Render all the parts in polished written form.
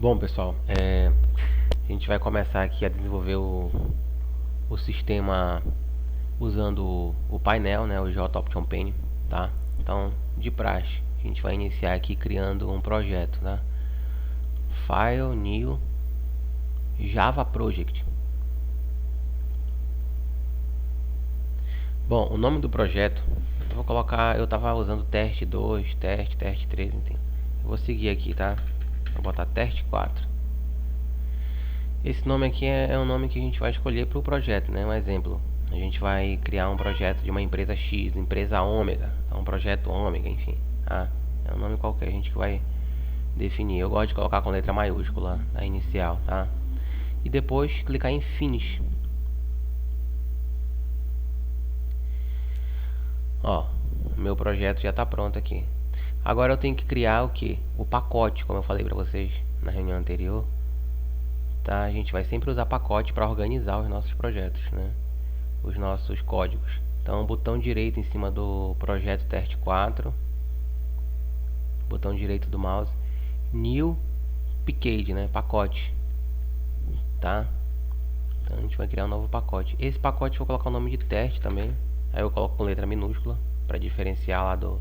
Bom, pessoal, a gente vai começar aqui a desenvolver o sistema usando o painel, né, o JOptionPane, tá? Então, de praxe, a gente vai iniciar aqui criando um projeto, né? File, New, Java Project. Bom, o nome do projeto, eu vou colocar, eu estava usando teste 2, teste 3, enfim. Eu vou seguir aqui, tá? Vou botar teste 4. Esse nome aqui é um nome que a gente vai escolher para o projeto, né? Um exemplo. A gente vai criar um projeto de uma empresa X, empresa Ômega, então um projeto Ômega, enfim. Ah, é um nome qualquer, a gente que vai definir. Eu gosto de colocar com letra maiúscula a inicial, tá? E depois clicar em Finish. Ó, meu projeto já está pronto aqui. Agora eu tenho que criar o que? O pacote, como eu falei para vocês na reunião anterior. Tá? A gente vai sempre usar pacote para organizar os nossos projetos, né? Os nossos códigos. Então, botão direito em cima do projeto teste 4, botão direito do mouse, New Package, né? Pacote, tá? Então a gente vai criar um novo pacote. Esse pacote eu vou colocar o nome de teste também. Aí eu coloco com letra minúscula para diferenciar lá do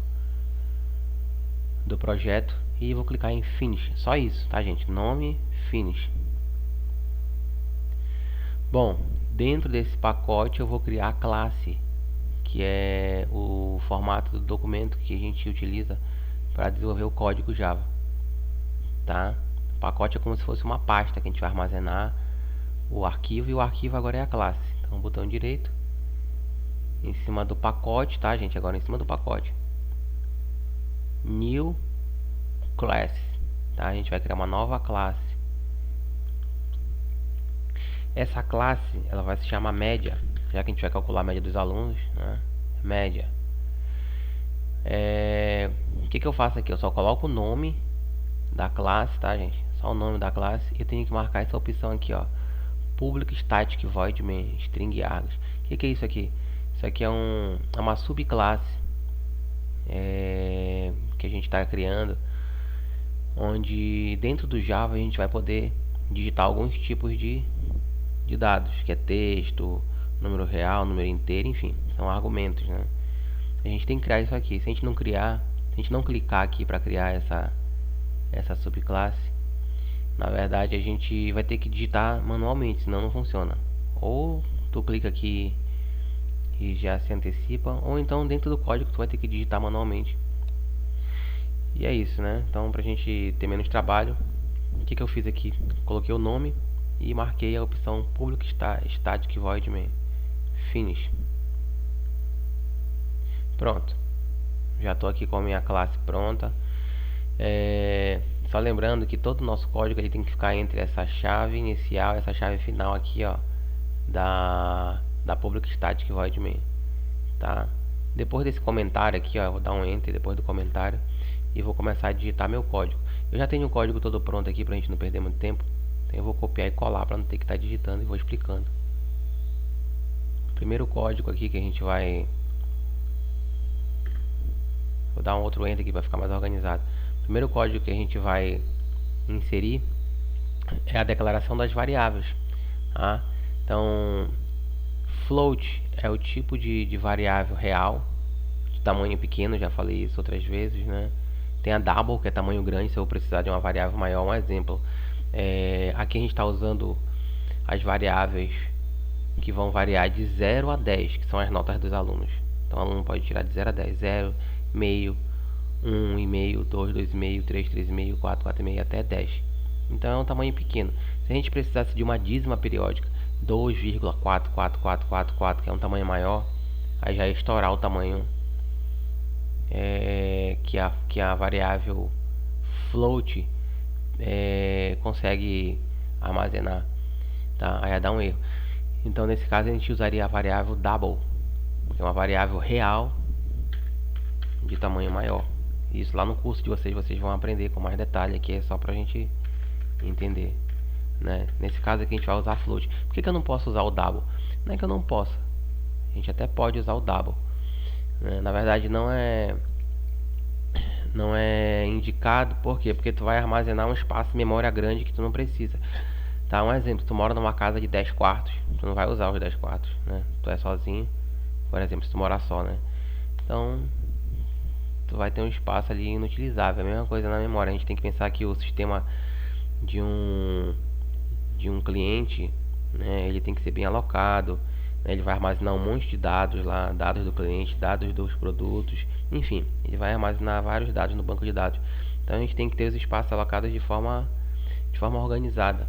projeto. E vou clicar em Finish. Só isso, tá, gente? Nome, Finish. Bom, dentro desse pacote eu vou criar a classe, que é o formato do documento que a gente utiliza para desenvolver o código Java, tá? O pacote é como se fosse uma pasta que a gente vai armazenar o arquivo, e o arquivo agora é a classe. Então, botão direito em cima do pacote, tá, gente? Agora em cima do pacote, New Class, tá? A gente vai criar uma nova classe. Essa classe, ela vai se chamar média, já que a gente vai calcular a média dos alunos, né? Média. O que eu faço aqui? Eu só coloco o nome da classe, tá, gente? Só o nome da classe. E eu tenho que marcar essa opção aqui, ó, Public Static Void Main String Args. O que é isso aqui? Isso aqui é uma subclasse que a gente está criando, onde dentro do Java a gente vai poder digitar alguns tipos de dados, que é texto, número real, número inteiro, enfim, são argumentos, né? A gente tem que criar isso aqui. Se a gente não criar, se a gente não clicar aqui para criar essa subclasse, na verdade a gente vai ter que digitar manualmente, senão não funciona. Ou tu clica aqui e já se antecipa, ou então dentro do código tu vai ter que digitar manualmente. E é isso, né? Então, pra gente ter menos trabalho, o que eu fiz aqui? Coloquei o nome e marquei a opção Public Static Void Main Finish. Pronto, já estou aqui com a minha classe pronta. Só lembrando que todo o nosso código ele tem que ficar entre essa chave inicial e essa chave final aqui, ó, da Public Static Void Main, tá? Depois desse comentário aqui, ó, eu vou dar um Enter depois do comentário e vou começar a digitar meu código. Eu já tenho o código todo pronto aqui pra gente não perder muito tempo, então eu vou copiar e colar para não ter que estar digitando, e vou explicando. O primeiro código aqui que a gente vai... Vou dar um outro Enter aqui para ficar mais organizado. O primeiro código que a gente vai inserir é a declaração das variáveis, tá? Então, float é o tipo de variável real, de tamanho pequeno, já falei isso outras vezes, né? Tem a double, que é tamanho grande, se eu precisar de uma variável maior. Um exemplo, aqui a gente está usando as variáveis que vão variar de 0 a 10, que são as notas dos alunos. Então o aluno pode tirar de 0 a 10, 0, meio, 1,5, 2, 2,5, 3, 3,5, 4, 4,5 até 10. Então é um tamanho pequeno. Se a gente precisasse de uma dízima periódica, 2,44444, que é um tamanho maior, aí já ia estourar o tamanho que a variável float consegue armazenar, tá? Aí ia dar um erro. Então nesse caso a gente usaria a variável double, que é uma variável real de tamanho maior. Isso lá no curso de vocês vão aprender com mais detalhe. Aqui é só pra gente entender, né? Nesse caso aqui a gente vai usar float. Por que eu não posso usar o double? Não é que eu não possa, a gente até pode usar o double, né? Na verdade não é não é indicado. Por quê? Porque tu vai armazenar um espaço de memória grande que tu não precisa. Tá, um exemplo, tu mora numa casa de 10 quartos, tu não vai usar os 10 quartos, né? Tu é sozinho, por exemplo, se tu morar só, né? Então, tu vai ter um espaço ali inutilizável. A mesma coisa na memória. A gente tem que pensar que o sistema de um cliente, né, ele tem que ser bem alocado, né? Ele vai armazenar um monte de dados lá, dados do cliente, dados dos produtos, enfim, ele vai armazenar vários dados no banco de dados. Então a gente tem que ter os espaços alocados de forma organizada,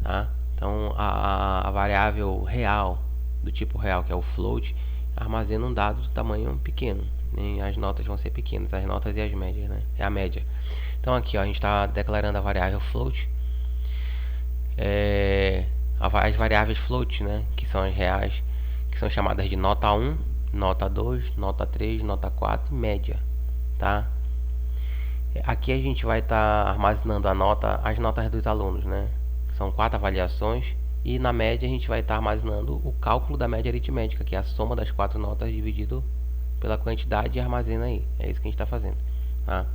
tá? Então a variável real, do tipo real, que é o float, armazena um dado do tamanho pequeno, né? As notas vão ser pequenas, as notas e as médias, né? É a média. Então aqui, ó, a gente está declarando a variável float, as variáveis float, né, que são as reais, que são chamadas de nota 1, nota 2, nota 3, nota 4 e média, tá? Aqui a gente vai estar armazenando as notas dos alunos, né? São 4 avaliações e na média a gente vai estar armazenando o cálculo da média aritmética, que é a soma das 4 notas dividido pela quantidade e armazena aí. É isso que a gente está fazendo, tá?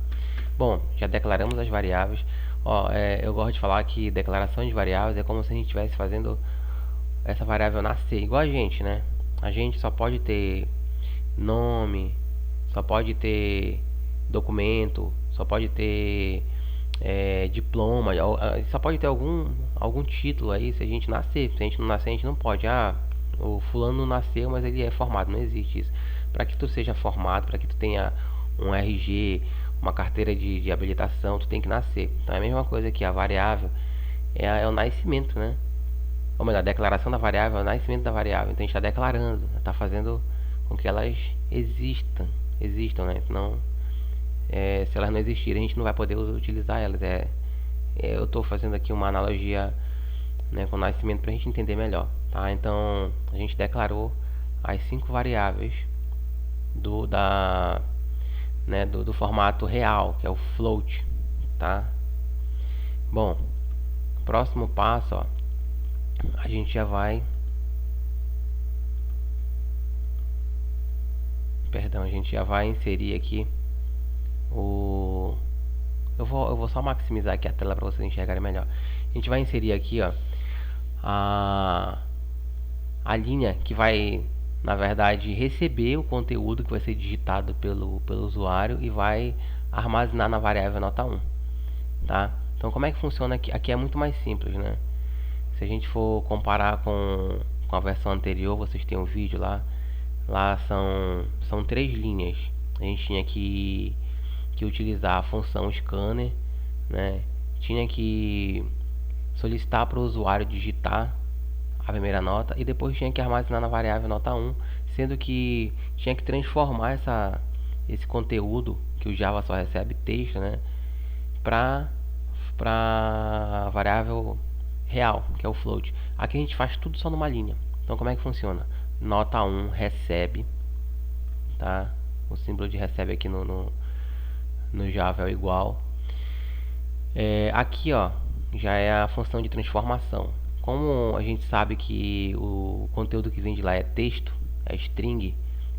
Bom, já declaramos as variáveis. Ó, eu gosto de falar que declaração de variáveis é como se a gente estivesse fazendo essa variável nascer, igual a gente, né? A gente só pode ter nome, só pode ter documento, só pode ter diploma, só pode ter algum título aí se a gente nascer. Se a gente não nascer, a gente não pode. Ah, o fulano não nasceu, mas ele é formado. Não existe isso. Para que tu seja formado, para que tu tenha um RG, uma carteira de habilitação, tu tem que nascer. Então é a mesma coisa que a variável é o nascimento, né? Ou melhor, a declaração da variável é o nascimento da variável. Então a gente está declarando, está fazendo com que elas existam, né? Senão, se elas não existirem, a gente não vai poder utilizar elas. Eu estou fazendo aqui uma analogia, né, com o nascimento para a gente entender melhor, tá? Então a gente declarou as 5 variáveis do formato real, que é o float, tá? Bom, próximo passo, ó, a gente já vai, inserir aqui eu vou só maximizar aqui a tela para vocês enxergarem melhor. A gente vai inserir aqui, ó, a linha que vai, na verdade, receber o conteúdo que vai ser digitado pelo usuário e vai armazenar na variável nota 1, tá? Então como é que funciona aqui? Aqui é muito mais simples, né? Se a gente for comparar com a versão anterior, vocês têm um vídeo lá são 3 linhas. A gente tinha que utilizar a função scanner, né? Tinha que solicitar para o usuário digitar a primeira nota e depois tinha que armazenar na variável nota 1, sendo que tinha que transformar esse conteúdo que o Java só recebe texto, né, para a variável real, que é o float. Aqui a gente faz tudo só numa linha. Então como é que funciona? Nota 1 recebe, tá? O símbolo de recebe aqui no Java é o igual. Aqui, ó, já é a função de transformação. Como a gente sabe que o conteúdo que vem de lá é texto, é string,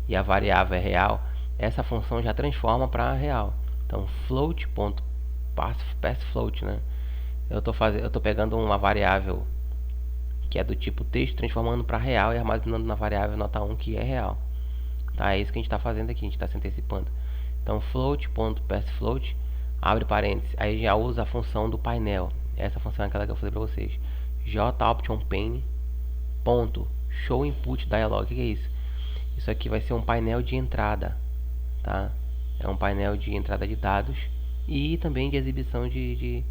e a variável é real, essa função já transforma para real. Então float.parseFloat, né? Eu tô pegando uma variável que é do tipo texto, transformando para real e armazenando na variável nota 1 que é real. Tá? É isso que a gente está fazendo aqui, a gente está se antecipando. Então float.parseFloat, abre parênteses, aí já usa a função do painel. Essa função é aquela que eu falei para vocês. JOptionPane ponto show input dialog. O que é isso? Isso aqui vai ser um painel de entrada, tá? É um painel de entrada de dados e também de exibição de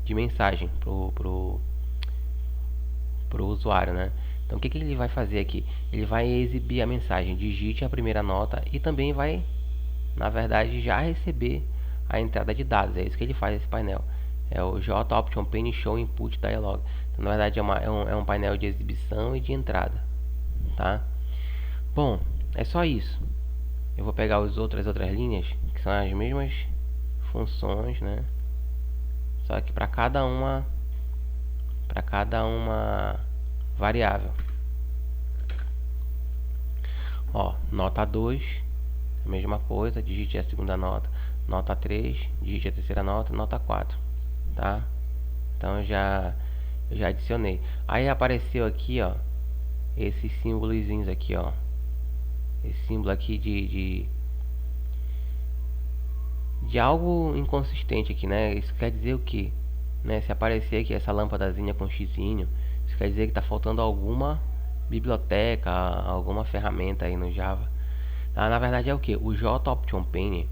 mensagem pro usuário, né? Então o que ele vai fazer aqui? Ele vai exibir a mensagem, digite a primeira nota e também vai, na verdade, já receber a entrada de dados. É isso que ele faz esse painel. É o JOptionPane show input dialog. Então, na verdade é um painel de exibição e de entrada, tá? Bom, é só isso. Eu vou pegar as outras linhas que são as mesmas funções, né? Só que para cada uma variável. Ó, nota 2 A mesma coisa, digite a segunda nota, nota 3, digite a terceira nota, nota 4, tá? Então eu já adicionei. Aí apareceu aqui, ó, esses símbolozinhos aqui, ó. Esse símbolo aqui de algo inconsistente aqui, né? Isso quer dizer o que? Né? Se aparecer aqui essa lâmpadazinha com xizinho, isso quer dizer que está faltando alguma biblioteca, alguma ferramenta aí no Java. Na verdade é o que? O JOptionPane,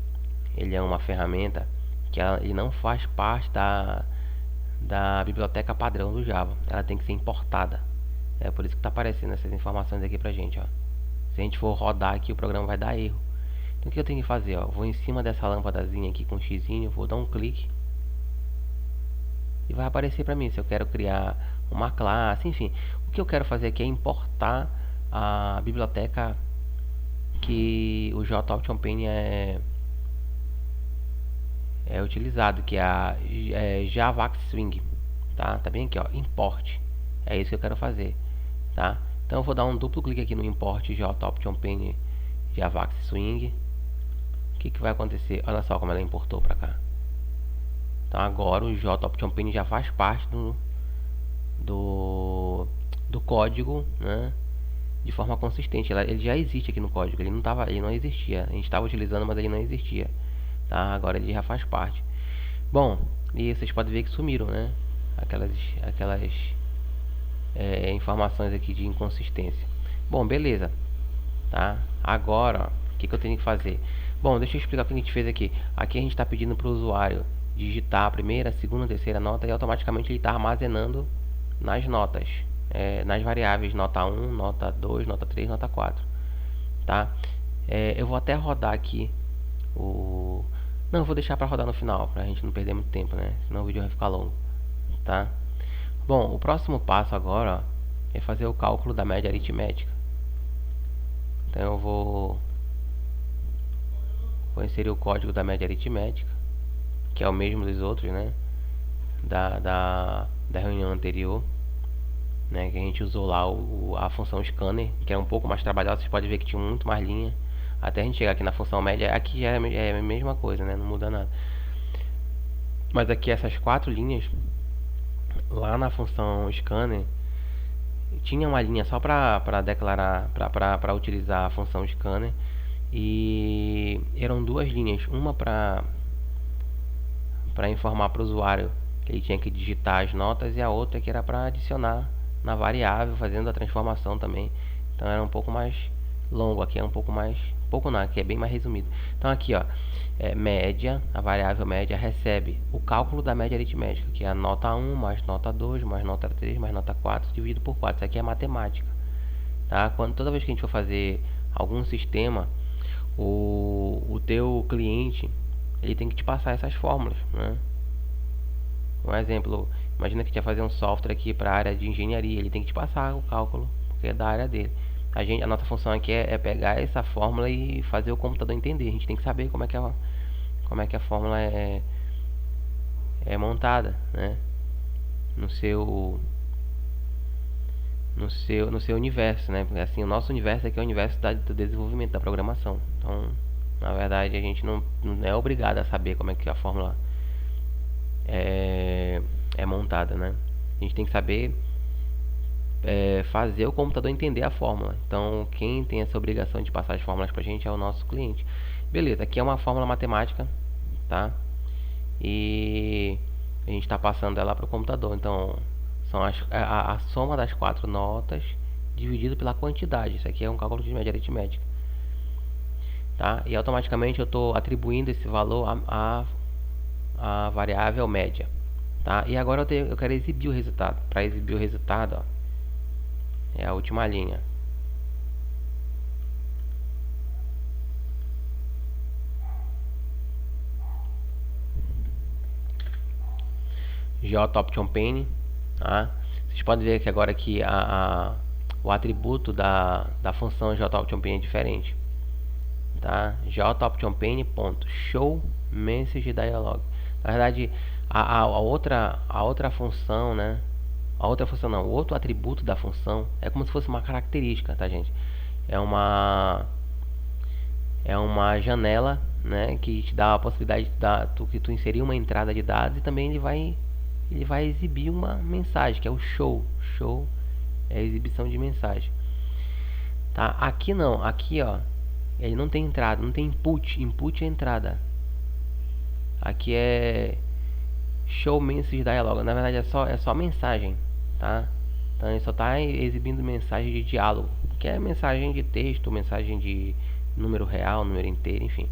ele é uma ferramenta que ele não faz parte da biblioteca padrão do Java. Ela tem que ser importada. É por isso que está aparecendo essas informações aqui pra gente, ó. Se a gente for rodar aqui, o programa vai dar erro. Então o que eu tenho que fazer? Ó? Vou em cima dessa lâmpadazinha aqui com o xizinho, vou dar um clique e vai aparecer para mim se eu quero criar uma classe, enfim. O que eu quero fazer aqui é importar a biblioteca que o JOptionPane é utilizado, que é a Javax Swing, tá? Tá bem aqui, ó, import. É isso que eu quero fazer, tá? Então eu vou dar um duplo clique aqui no import JOptionPane Javax Swing. O que vai acontecer? Olha só como ela importou para cá. Então agora o JOptionPane já faz parte do código, né, de forma consistente. Ele já existe aqui no código. Ele não existia. A gente estava utilizando, mas ele não existia. Tá? Agora ele já faz parte. Bom, e vocês podem ver que sumiram, né? Aquelas informações aqui de inconsistência. Bom, beleza. Tá? Agora, o que eu tenho que fazer? Bom, deixa eu explicar o que a gente fez aqui. Aqui a gente está pedindo para o usuário digitar a primeira, a segunda, a terceira nota e automaticamente ele está armazenando nas notas, nas variáveis nota 1, nota 2, nota 3, nota 4. Tá? Eu vou até rodar aqui o... Não, eu vou deixar para rodar no final, para a gente não perder muito tempo, né? Senão o vídeo vai ficar longo. Tá? Bom, o próximo passo agora, ó, é fazer o cálculo da média aritmética. Então eu vou inserir o código da média aritmética, que é o mesmo dos outros, né? Da reunião anterior, né? Que a gente usou lá a função scanner, que é um pouco mais trabalhosa. Vocês podem ver que tinha muito mais linha. Até a gente chegar aqui na função média, aqui já é a mesma coisa, né? Não muda nada. Mas aqui essas 4 linhas, lá na função scanner, tinha uma linha só para declarar, para utilizar a função scanner. E eram 2 linhas, uma para informar para o usuário que ele tinha que digitar as notas e a outra que era para adicionar na variável, fazendo a transformação também. Então era um pouco mais longo, aqui é um pouco mais, pouco não, aqui é bem mais resumido. Então aqui, ó, média, a variável média recebe o cálculo da média aritmética, que é a nota 1 mais nota 2 mais nota 3 mais nota 4 dividido por 4. Isso aqui é matemática, tá? Toda vez que a gente for fazer algum sistema, o teu cliente, ele tem que te passar essas fórmulas, né? Um exemplo, imagina que a gente vai fazer um software aqui para a área de engenharia, ele tem que te passar o cálculo, porque é da área dele. A nossa função aqui é pegar essa fórmula e fazer o computador entender. A gente tem que saber como é que a fórmula é montada, né? No seu universo, né? Porque assim, o nosso universo aqui é o universo do desenvolvimento, da programação. Então, na verdade, a gente não é obrigado a saber como é que a fórmula é montada, né? A gente tem que saber fazer o computador entender a fórmula. Então, quem tem essa obrigação de passar as fórmulas pra gente é o nosso cliente. Beleza, aqui é uma fórmula matemática, tá? E a gente está passando ela para o computador. Então, são a soma das 4 notas dividido pela quantidade. Isso aqui é um cálculo de média aritmética, tá? E automaticamente eu estou atribuindo esse valor a variável média, tá? E agora eu quero exibir o resultado. Para exibir o resultado, ó, é a última linha. JOptionPane, tá? Vocês podem ver que agora aqui o atributo da função JOptionPane é diferente, tá? JOptionPane.showMessageDialog. Na verdade, a outra função, né? A outra função não, o outro atributo da função é como se fosse uma característica, tá, gente? é uma janela, né, que te dá a possibilidade de que tu inserir uma entrada de dados, e também ele vai exibir uma mensagem, que é o show. Show é a exibição de mensagem. Tá? Aqui não, aqui ó, ele não tem entrada, não tem input. Input é entrada. Aqui é show message dialogue. Na verdade é só mensagem, tá? Então ele só está exibindo mensagem de diálogo, que é mensagem de texto, mensagem de número real, número inteiro, enfim,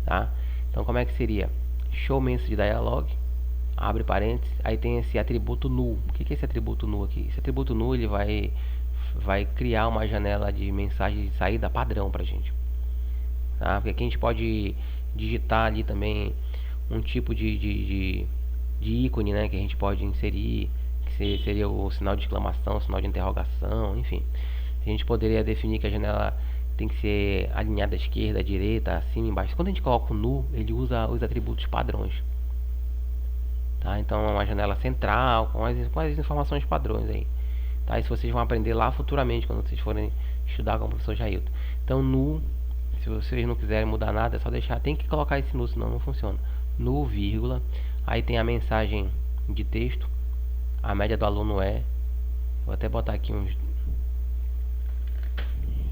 tá? Então como é que seria? Show message dialogue, abre parênteses, aí tem esse atributo null. O que é esse atributo null aqui? Esse atributo null ele vai criar uma janela de mensagem de saída padrão pra gente, tá? Porque aqui a gente pode digitar ali também um tipo de ícone, né, que a gente pode inserir, que seria o sinal de exclamação, o sinal de interrogação, enfim. A gente poderia definir que a janela tem que ser alinhada à esquerda, à direita, acima, embaixo. Quando a gente coloca o nu, ele usa os atributos padrões, tá? Então é uma janela central com as informações padrões aí, tá? Isso vocês vão aprender lá futuramente quando vocês forem estudar com o professor Jailton. Então nu, se vocês não quiserem mudar nada, é só deixar, tem que colocar esse nu, senão não funciona. Nu, vírgula, aí tem a mensagem de texto, a média do aluno é, vou até botar aqui uns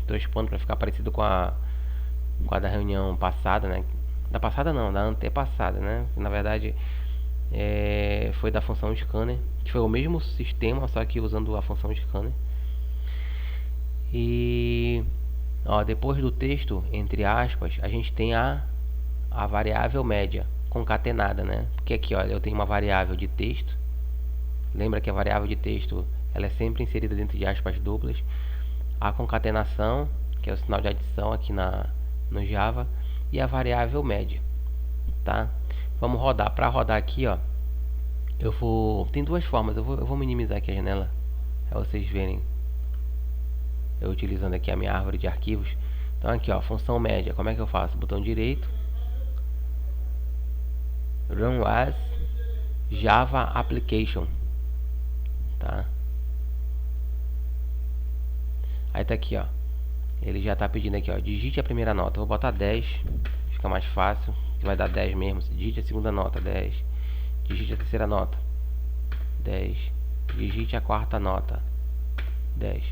2 pontos para ficar parecido com a da reunião passada, né? Da passada não, da antepassada, né? Na verdade foi da função scanner, que foi o mesmo sistema, só que usando a função scanner. E ó, depois do texto, entre aspas, a gente tem a variável média concatenada, né? Porque aqui, olha, eu tenho uma variável de texto. Lembra que a variável de texto ela é sempre inserida dentro de aspas duplas. A concatenação, que é o sinal de adição aqui no Java, e a variável média, tá? Vamos rodar. Para rodar aqui, ó, tem duas formas. Eu vou minimizar aqui a janela para vocês verem. Eu utilizando aqui a minha árvore de arquivos. Então aqui, ó, função média. Como é que eu faço? Botão direito, Run as Java Application, tá? Aí tá aqui, ó. Ele já tá pedindo aqui, ó, digite a primeira nota. Eu vou botar 10, fica mais fácil, que vai dar 10 mesmo. Digite a segunda nota, 10. Digite a terceira nota, 10. Digite a quarta nota, 10.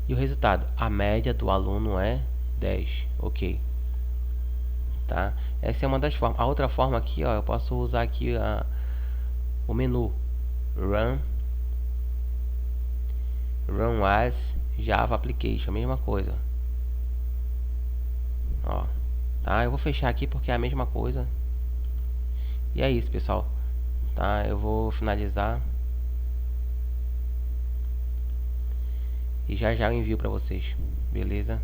E o resultado? A média do aluno é 10. Ok. Tá? Essa é uma das formas. A outra forma aqui, ó, eu posso usar aqui o menu Run as Java Application, mesma coisa. Ó, tá? Eu vou fechar aqui porque é a mesma coisa. E é isso, pessoal. Tá? Eu vou finalizar e já eu envio pra vocês. Beleza?